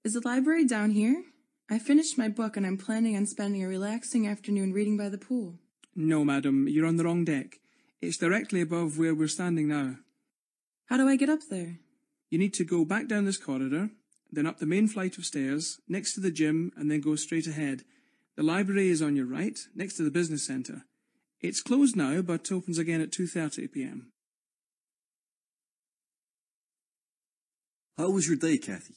Is the library down here? I finished my book and I'm planning on spending a relaxing afternoon reading by the pool. No, madam, you're on the wrong deck. It's directly above where we're standing now. How do I get up there? You need to go back down this corridor, then up the main flight of stairs, next to the gym, and then go straight ahead. The library is on your right, next to the business centre. It's closed now, but opens again at 2:30 p.m. How was your day, Kathy?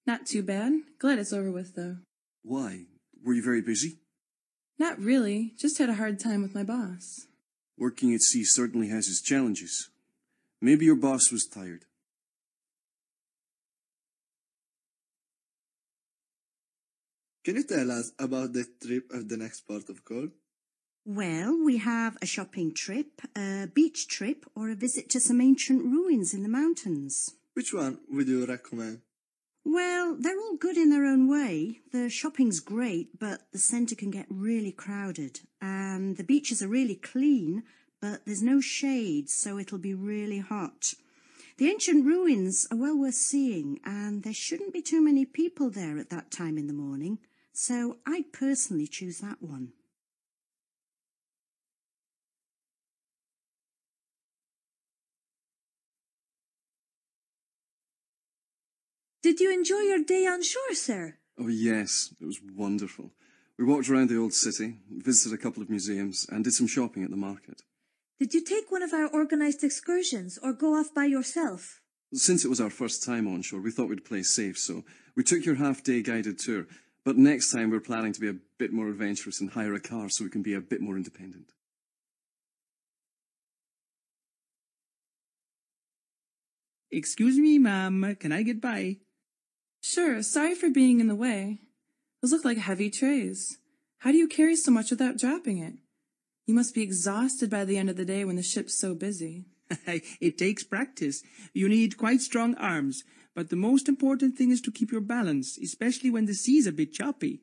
Not too bad. Glad it's over with, though. Why? Were you very busy? Not really. Just had a hard time with my boss. Working at sea certainly has its challenges. Maybe your boss was tired. Can you tell us about the trip of the next port of call? Well, we have a shopping trip, a beach trip, or a visit to some ancient ruins in the mountains. Which one would you recommend? Well, they're all good in their own way. The shopping's great, but the centre can get really crowded. And the beaches are really clean, but there's no shade, so it'll be really hot. The ancient ruins are well worth seeing, and there shouldn't be too many people there at that time in the morning, so I'd personally choose that one. Did you enjoy your day on shore, sir? Oh yes, it was wonderful. We walked around the old city, visited a couple of museums, and did some shopping at the market. Did you take one of our organised excursions or go off by yourself? Since it was our first time on shore, we thought we'd play safe, so we took your half-day guided tour. But next time we're planning to be a bit more adventurous and hire a car so we can be a bit more independent. Excuse me, ma'am, can I get by? Sure, sorry for being in the way. Those look like heavy trays. How do you carry so much without dropping it? You must be exhausted by the end of the day when the ship's so busy. It takes practice. You need quite strong arms, but the most important thing is to keep your balance, especially when the sea's a bit choppy.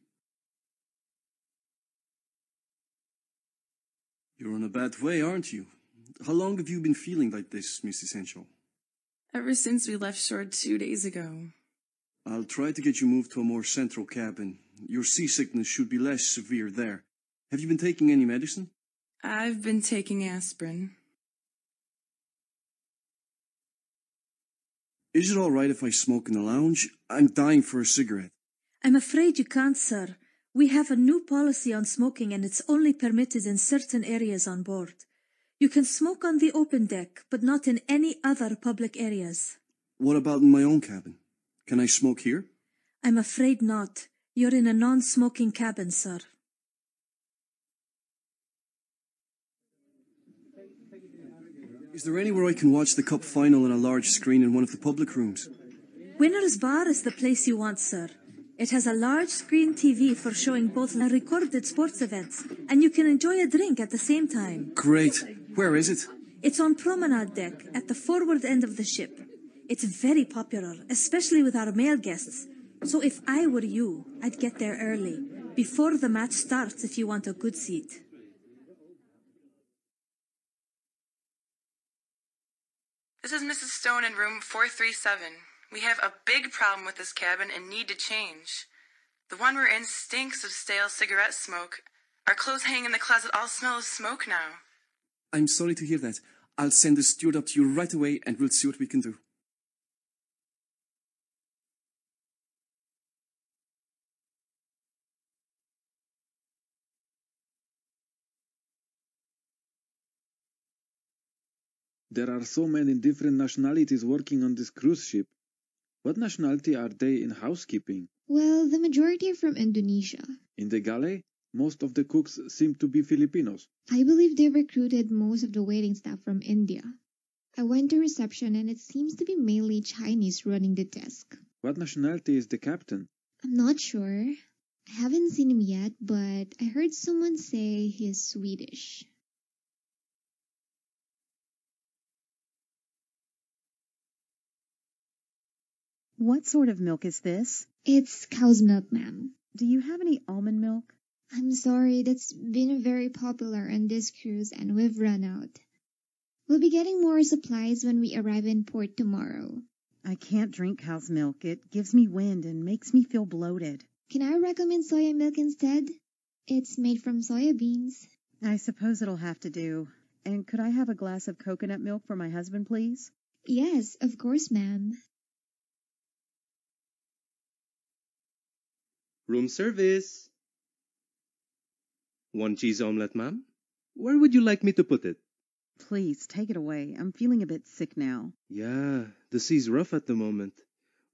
You're in a bad way, aren't you? How long have you been feeling like this, Miss Essential? Ever since we left shore 2 days ago. I'll try to get you moved to a more central cabin. Your seasickness should be less severe there. Have you been taking any medicine? I've been taking aspirin. Is it all right if I smoke in the lounge? I'm dying for a cigarette. I'm afraid you can't, sir. We have a new policy on smoking and it's only permitted in certain areas on board. You can smoke on the open deck, but not in any other public areas. What about in my own cabin? Can I smoke here? I'm afraid not. You're in a non-smoking cabin, sir. Is there anywhere I can watch the cup final on a large screen in one of the public rooms? Winner's Bar is the place you want, sir. It has a large screen TV for showing both recorded sports events, and you can enjoy a drink at the same time. Great. Where is it? It's on promenade deck at the forward end of the ship. It's very popular, especially with our male guests. So if I were you, I'd get there early, before the match starts if you want a good seat. This is Mrs. Stone in room 437. We have a big problem with this cabin and need to change. The one we're in stinks of stale cigarette smoke. Our clothes hanging in the closet all smell of smoke now. I'm sorry to hear that. I'll send the steward up to you right away and we'll see what we can do. There are so many different nationalities working on this cruise ship. What nationality are they in housekeeping? Well, the majority are from Indonesia. In the galley, most of the cooks seem to be Filipinos. I believe they recruited most of the waiting staff from India. I went to reception and it seems to be mainly Chinese running the desk. What nationality is the captain? I'm not sure. I haven't seen him yet, but I heard someone say he's Swedish. What sort of milk is this? It's cow's milk, ma'am. Do you have any almond milk? I'm sorry, that's been very popular on this cruise and we've run out. We'll be getting more supplies when we arrive in port tomorrow. I can't drink cow's milk. It gives me wind and makes me feel bloated. Can I recommend soya milk instead? It's made from soya beans. I suppose it'll have to do. And could I have a glass of coconut milk for my husband, please? Yes, of course, ma'am. Room service. 1 cheese omelette, ma'am. Where would you like me to put it? Please, take it away. I'm feeling a bit sick now. Yeah, the sea's rough at the moment.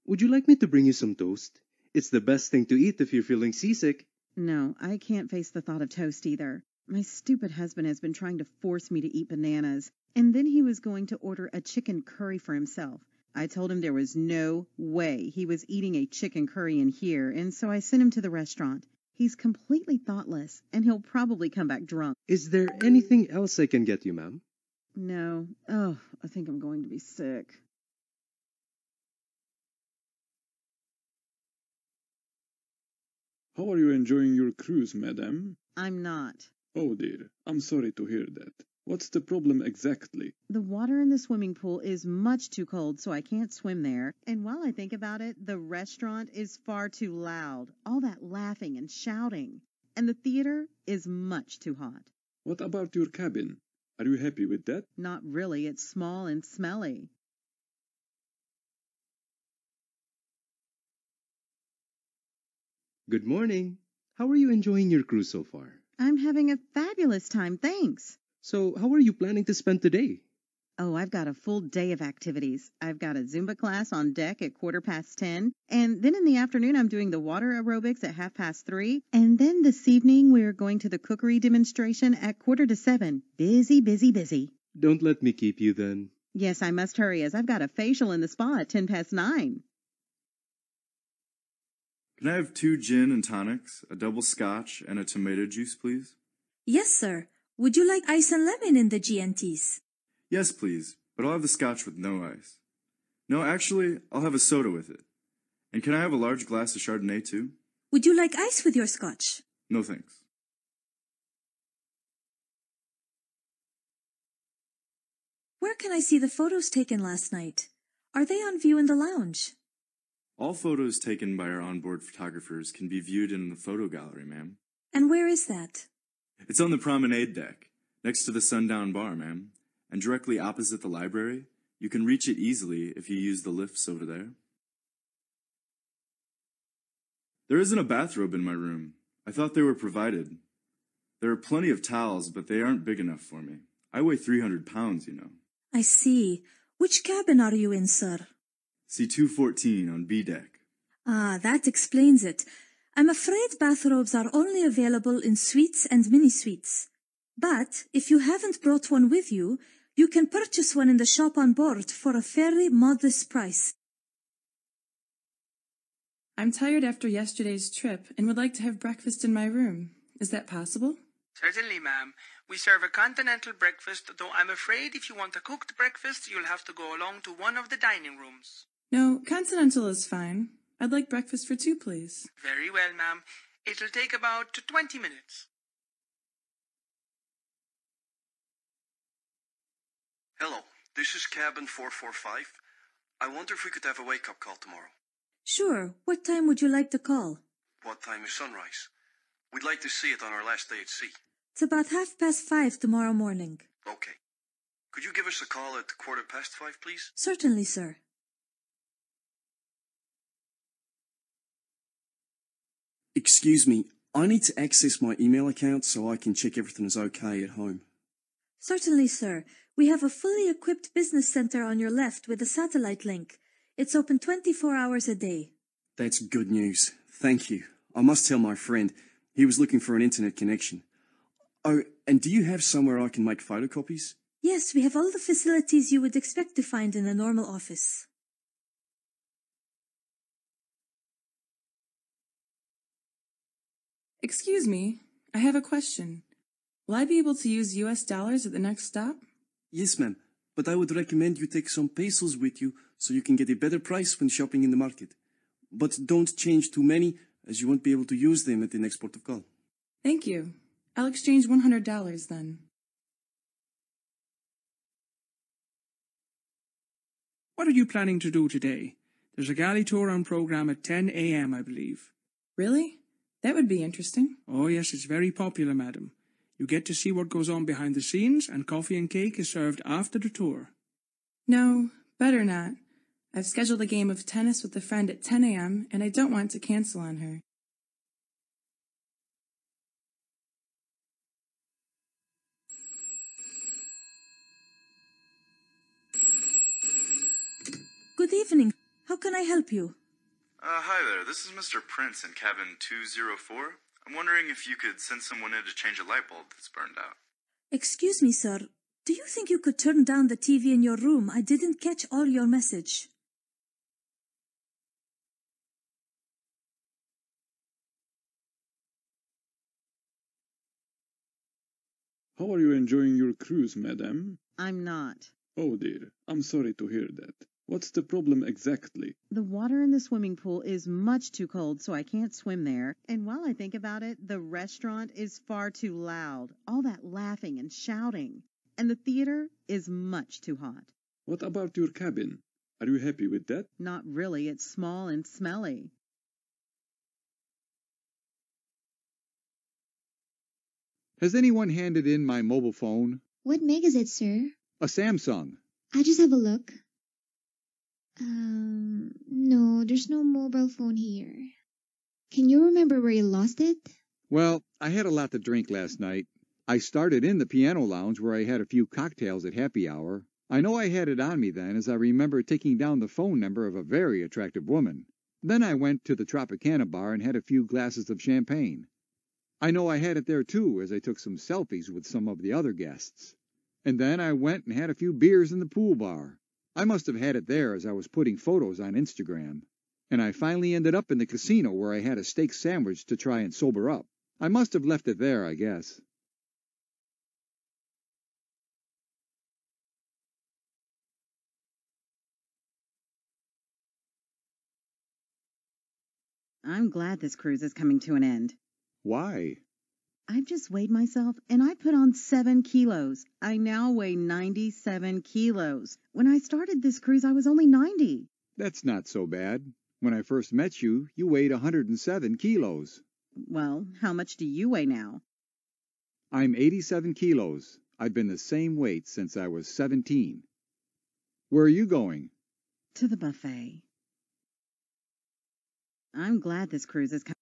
Would you like me to bring you some toast? It's the best thing to eat if you're feeling seasick. No, I can't face the thought of toast either. My stupid husband has been trying to force me to eat bananas, and then he was going to order a chicken curry for himself. I told him there was no way he was eating a chicken curry in here, and so I sent him to the restaurant. He's completely thoughtless, and he'll probably come back drunk. Is there anything else I can get you, ma'am? No. Oh, I think I'm going to be sick. How are you enjoying your cruise, madam? I'm not. Oh dear, I'm sorry to hear that. What's the problem exactly? The water in the swimming pool is much too cold, so I can't swim there. And while I think about it, the restaurant is far too loud. All that laughing and shouting. And the theater is much too hot. What about your cabin? Are you happy with that? Not really. It's small and smelly. Good morning. How are you enjoying your cruise so far? I'm having a fabulous time, thanks. So, how are you planning to spend today? Oh, I've got a full day of activities. I've got a Zumba class on deck at 10:15, and then in the afternoon I'm doing the water aerobics at 3:30, and then this evening we're going to the cookery demonstration at 6:45. Busy, busy, busy. Don't let me keep you then. Yes, I must hurry as I've got a facial in the spa at 9:10. Can I have 2 gin and tonics, a double scotch, and a tomato juice, please? Yes, sir. Would you like ice and lemon in the GNTs? Yes, please, but I'll have the scotch with no ice. No, actually, I'll have a soda with it. And can I have a large glass of Chardonnay, too? Would you like ice with your scotch? No, thanks. Where can I see the photos taken last night? Are they on view in the lounge? All photos taken by our onboard photographers can be viewed in the photo gallery, ma'am. And where is that? It's on the promenade deck, next to the sundown bar, ma'am. And directly opposite the library. You can reach it easily if you use the lifts over there. There isn't a bathrobe in my room. I thought they were provided. There are plenty of towels, but they aren't big enough for me. I weigh 300 pounds, you know. I see. Which cabin are you in, sir? C214 on B deck. Ah, that explains it. I'm afraid bathrobes are only available in suites and mini-suites. But if you haven't brought one with you, you can purchase one in the shop on board for a very modest price. I'm tired after yesterday's trip and would like to have breakfast in my room. Is that possible? Certainly, ma'am. We serve a continental breakfast, though I'm afraid if you want a cooked breakfast, you'll have to go along to one of the dining rooms. No, continental is fine. I'd like breakfast for 2, please. Very well, ma'am. It'll take about 20 minutes. Hello, this is cabin 445. I wonder if we could have a wake-up call tomorrow. Sure. What time would you like to call? What time is sunrise? We'd like to see it on our last day at sea. It's about 5:30 tomorrow morning. Okay. Could you give us a call at 5:15, please? Certainly, sir. Excuse me, I need to access my email account so I can check everything is okay at home. Certainly, sir. We have a fully equipped business center on your left with a satellite link. It's open 24 hours a day. That's good news. Thank you. I must tell my friend. He was looking for an internet connection. Oh, and do you have somewhere I can make photocopies? Yes, we have all the facilities you would expect to find in a normal office. Excuse me, I have a question. Will I be able to use US dollars at the next stop? Yes, ma'am, but I would recommend you take some pesos with you so you can get a better price when shopping in the market. But don't change too many, as you won't be able to use them at the next port of call. Thank you. I'll exchange $100 then. What are you planning to do today? There's a galley tour on program at 10 a.m., I believe. Really? That would be interesting. Oh, yes, it's very popular, madam. You get to see what goes on behind the scenes, and coffee and cake is served after the tour. No, better not. I've scheduled a game of tennis with a friend at 10 a.m., and I don't want to cancel on her. Good evening. How can I help you? Hi there. This is Mr. Prince in cabin 204. I'm wondering if you could send someone in to change a light bulb that's burned out. Excuse me, sir. Do you think you could turn down the TV in your room? I didn't catch all your message. How are you enjoying your cruise, madam? I'm not. Oh dear, I'm sorry to hear that. What's the problem exactly? The water in the swimming pool is much too cold, so I can't swim there. And while I think about it, the restaurant is far too loud. All that laughing and shouting. And the theater is much too hot. What about your cabin? Are you happy with that? Not really. It's small and smelly. Has anyone handed in my mobile phone? What make is it, sir? A Samsung. I just have a look. No, there's no mobile phone here. Can you remember where you lost it? Well, I had a lot to drink last night. I started in the piano lounge where I had a few cocktails at happy hour. I know I had it on me then, as I remember taking down the phone number of a very attractive woman. Then I went to the Tropicana bar and had a few glasses of champagne. I know I had it there too, as I took some selfies with some of the other guests. And then I went and had a few beers in the pool bar. I must have had it there as I was putting photos on Instagram. And I finally ended up in the casino where I had a steak sandwich to try and sober up. I must have left it there, I guess. I'm glad this cruise is coming to an end. Why? I've just weighed myself, and I put on 7 kilos. I now weigh 97 kilos. When I started this cruise, I was only 90. That's not so bad. When I first met you, you weighed 107 kilos. Well, how much do you weigh now? I'm 87 kilos. I've been the same weight since I was 17. Where are you going? To the buffet. I'm glad this cruise is coming.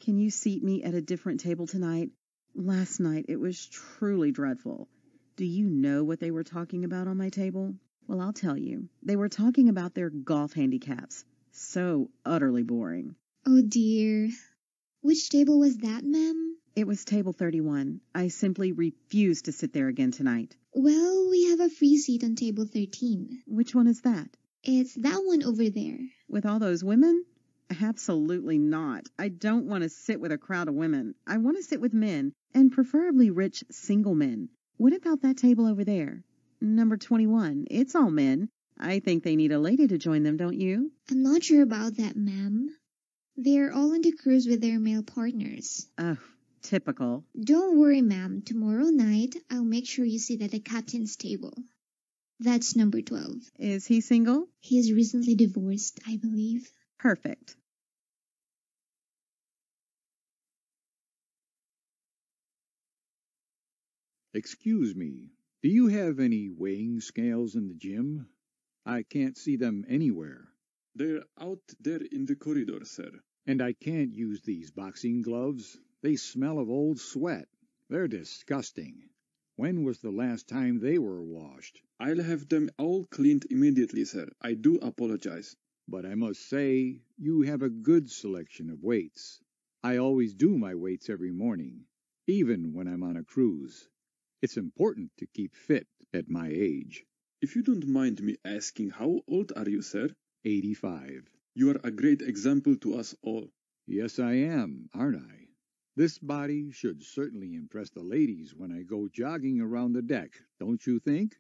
Can you seat me at a different table tonight? Last night it was truly dreadful. Do you know what they were talking about on my table? Well, I'll tell you. They were talking about their golf handicaps. So utterly boring. Oh dear. Which table was that, ma'am? It was table 31. I simply refuse to sit there again tonight. Well, we have a free seat on table 13. Which one is that? It's that one over there. With all those women? Absolutely not. I don't want to sit with a crowd of women. I want to sit with men, and preferably rich single men. What about that table over there? Number 21. It's all men. I think they need a lady to join them, don't you? I'm not sure about that, ma'am. They're all on the cruise with their male partners. Oh, typical. Don't worry, ma'am. Tomorrow night, I'll make sure you sit at the captain's table. That's number 12. Is he single? He is recently divorced, I believe. Perfect. Excuse me, do you have any weighing scales in the gym? I can't see them anywhere. They're out there in the corridor, sir. And I can't use these boxing gloves. They smell of old sweat. They're disgusting. When was the last time they were washed? I'll have them all cleaned immediately, sir. I do apologize. But I must say, you have a good selection of weights. I always do my weights every morning, even when I'm on a cruise. It's important to keep fit at my age. If you don't mind me asking, how old are you, sir? 85. You are a great example to us all. Yes, I am, aren't I? This body should certainly impress the ladies when I go jogging around the deck, don't you think?